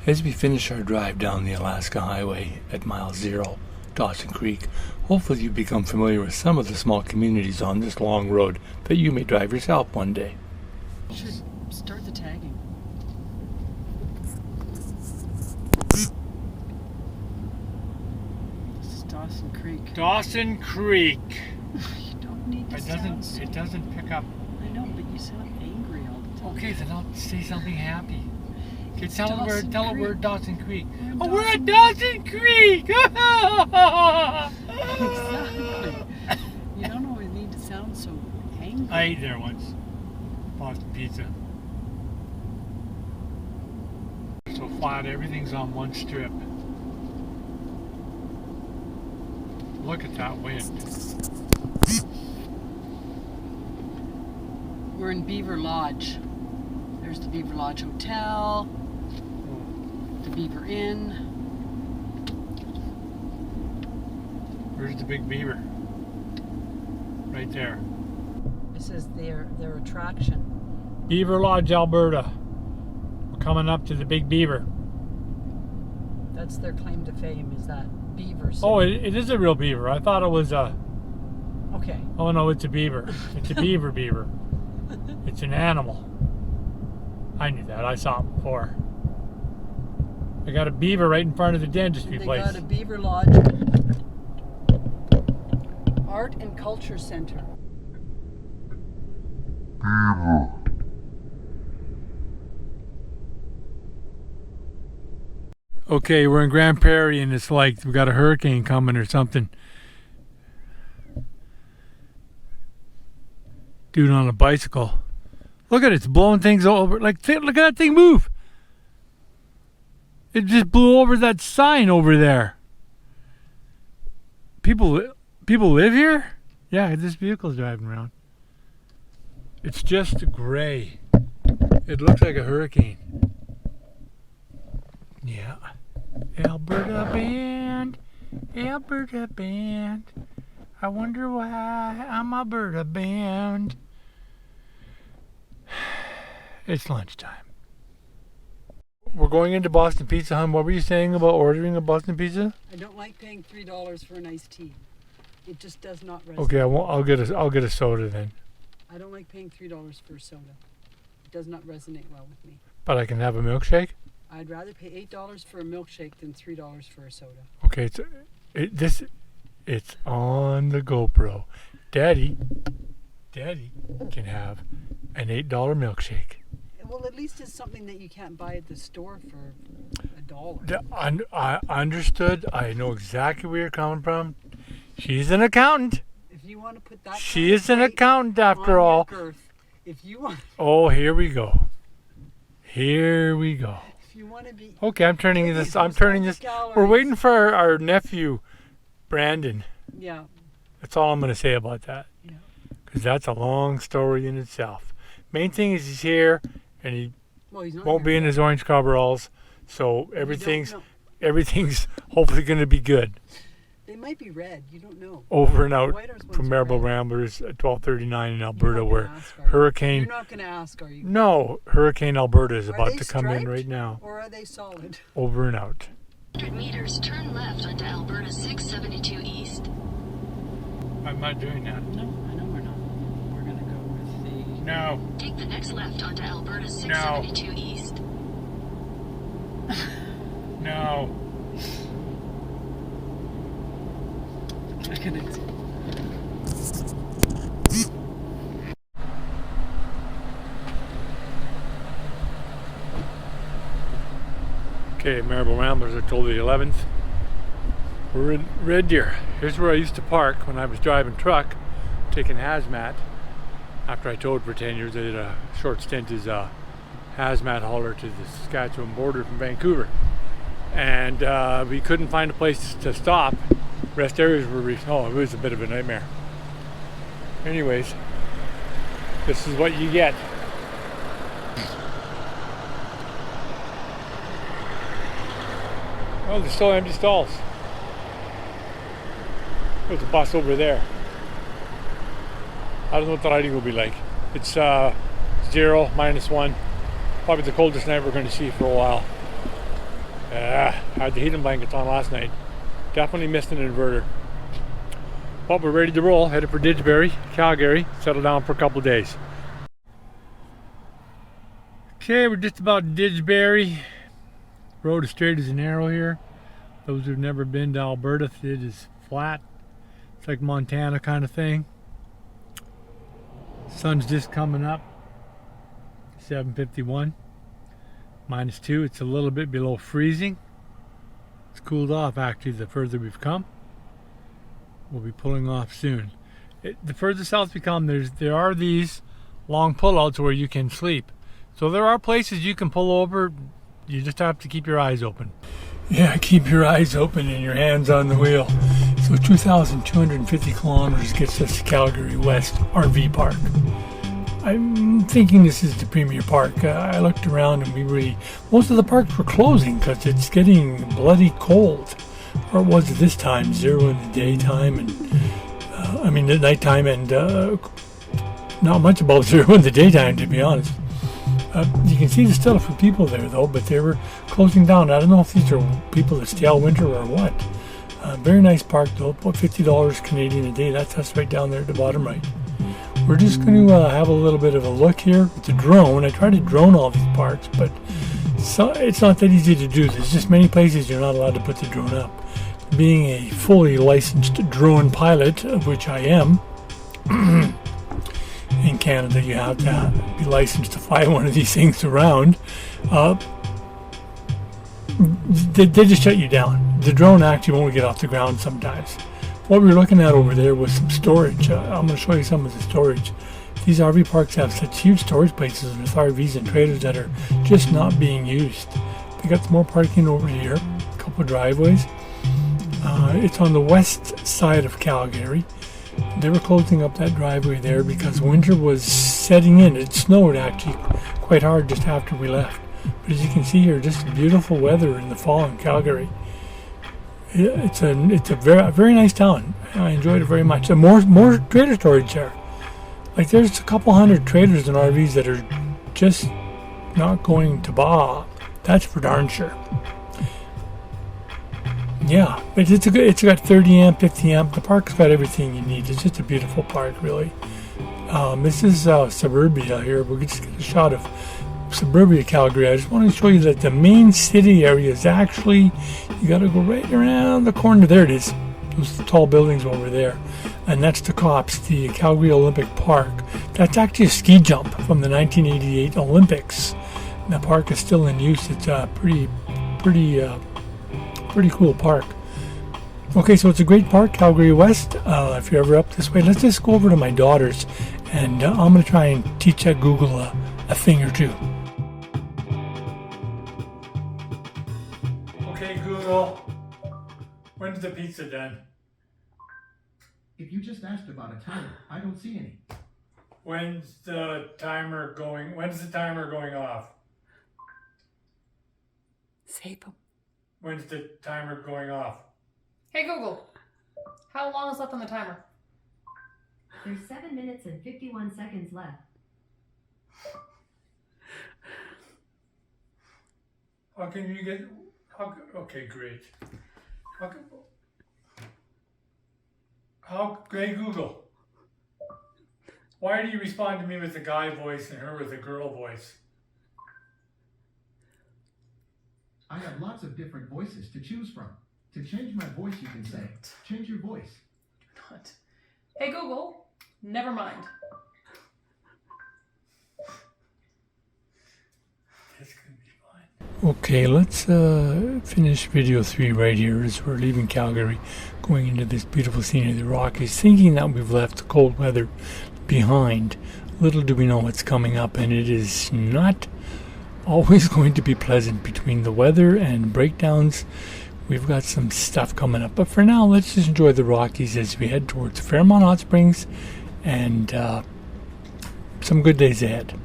As we finish our drive down the Alaska Highway at mile 0, Dawson Creek, hopefully you become familiar with some of the small communities on this long road that you may drive yourself one day. You should start the tagging. This is Dawson Creek. Dawson Creek. You don't need to sound so... It doesn't pick up. I know, but you sound angry all the time. Okay, then I'll say something happy. Okay, tell Dawson her we're Creek. at Dawson Creek. We're We're at Dawson Creek! Exactly. You don't always need to sound so angry. I ate there once. Boston pizza. So flat, everything's on one strip. Look at that wind. We're in Beaver Lodge. There's the Beaver Lodge Hotel, the Beaver Inn. Where's the big beaver? Right there. This is their attraction. Beaver Lodge, Alberta. We're coming up to the big beaver. That's their claim to fame, is that beaver. Oh, it is a real beaver. I thought it was a... Okay. Oh no, it's a beaver. It's a beaver. It's an animal. I knew that. I saw it before. They got a beaver right in front of the dentistry place. They got a Beaver Lodge Art and Culture Center. Okay, we're in Grand Prairie and it's like we got a hurricane coming or something. Dude on a bicycle. Look at it, it's blowing things over. Like, look at that thing move. It just blew over that sign over there. People live here? Yeah, this vehicle's driving around. It's just gray. It looks like a hurricane. Yeah. Alberta band. Alberta band. I wonder why I'm Alberta band. It's lunchtime. We're going into Boston Pizza, hon. What were you saying about ordering a Boston Pizza? I don't like paying $3 for an iced tea. It just does not resonate. Okay, I'll get a soda then. I don't like paying $3 for a soda. It does not resonate well with me. But I can have a milkshake? I'd rather pay $8 for a milkshake than $3 for a soda. Okay, it's on the GoPro. Daddy can have an $8 milkshake. Well, at least it's something that you can't buy at the store for $1. I understood. I know exactly where you're coming from. She's an accountant. If you want to put that, She is an accountant after all. If you want. Oh, here we go. Here we go. If you want to be. Okay, I'm turning this. We're waiting for our nephew, Brandon. Yeah. That's all I'm going to say about that. Yeah. Because that's a long story in itself. Main thing is he's here, and he won't be in his orange coveralls, so everything's hopefully going to be good. They might be red. You don't know. Over and out from Marble Ramblers at 12:39 in Alberta, where Hurricane. You're not going to ask, are you? No, Hurricane Alberta is about to come in right now. Or are they solid? Over and out. 100 meters, turn left onto Alberta 672 East. I'm not doing that. No, I know we're not. We're going to go with the... No. Take the next left onto Alberta 672 East. No. Okay, Marble Ramblers are told the 11th. We're in Red Deer. Here's where I used to park when I was driving truck, taking hazmat. After I towed for 10 years, I did a short stint as a hazmat hauler to the Saskatchewan border from Vancouver. And we couldn't find a place to stop. Rest areas were, it was a bit of a nightmare. Anyways, this is what you get. Oh, there's still empty stalls. There's a bus over there. I don't know what the lighting will be like. It's 0, -1. Probably the coldest night we're going to see for a while. I had the heating blankets on last night. Definitely missed an inverter. But we're ready to roll. Headed for Didsbury, Calgary. Settle down for a couple of days. Okay, we're just about Didsbury. Road is straight as an arrow here. Those who've never been to Alberta, it is flat. It's like Montana kind of thing. Sun's just coming up. 7:51. -2. It's a little bit below freezing. It's cooled off actually the further we've come. We'll be pulling off soon. The further south we come, there are these long pullouts where you can sleep. So there are places you can pull over. You just have to keep your eyes open. Yeah, keep your eyes open and your hands on the wheel. So 2,250 kilometers gets us to Calgary West RV Park. I'm thinking this is the premier park. I looked around and most of the parks were closing because it's getting bloody cold. Or it was at this time, 0 in the daytime and at nighttime, and not much above 0 in the daytime, to be honest. You can see there's still a few people there though, but they were closing down. I don't know if these are people that stay all winter or what. Very nice park though, about $50 Canadian a day. That's us right down there at the bottom right. We're just going to have a little bit of a look here with the drone. I try to drone all these parks, but it's not that easy to do. There's just many places you're not allowed to put the drone up. Being a fully licensed drone pilot, of which I am, in Canada you have to be licensed to fly one of these things around. They just shut you down. The drone actually won't get off the ground sometimes. What we were looking at over there was some storage. I'm going to show you some of the storage. These RV parks have such huge storage places with RVs and trailers that are just not being used. They got some more parking over here, a couple of driveways. It's on the west side of Calgary. They were closing up that driveway there because winter was setting in. It snowed actually quite hard just after we left. But as you can see here, just beautiful weather in the fall in Calgary. It's a very nice town. I enjoyed it very much. And more trailer storage there. Like there's a couple hundred trailers and RVs that are just not going to Baja. That's for darn sure. Yeah, but it's got 30 amp, 50 amp. The park's got everything you need. It's just a beautiful park, really. This is suburbia here. We'll just get a shot of suburbia Calgary. I just want to show you that the main city area is actually, you got to go right around the corner. There it is. Those tall buildings over there. And that's the COPS, the Calgary Olympic Park. That's actually a ski jump from the 1988 Olympics. And the park is still in use. It's a pretty cool park. Okay, so it's a great park, Calgary West. If you're ever up this way, let's just go over to my daughter's, and I'm going to try and teach that Google a thing or two. Okay, Google, when's the pizza done? If you just asked about a timer, I don't see any. When's the timer going off? Save them. When's the timer going off? Hey Google, how long is left on the timer? There's 7 minutes and 51 seconds left. How can you get... okay, great. Hey Google, why do you respond to me with a guy voice and her with a girl voice? I have lots of different voices to choose from. To change my voice, you can say, change your voice. Not. Hey Google, never mind. That's gonna be fine. Okay, let's finish video 3 right here as we're leaving Calgary, going into this beautiful scene of the Rockies, thinking that we've left the cold weather behind. Little do we know what's coming up, and it is not always going to be pleasant between the weather and breakdowns. We've got some stuff coming up, but for now, let's just enjoy the Rockies as we head towards Fairmont Hot Springs and some good days ahead.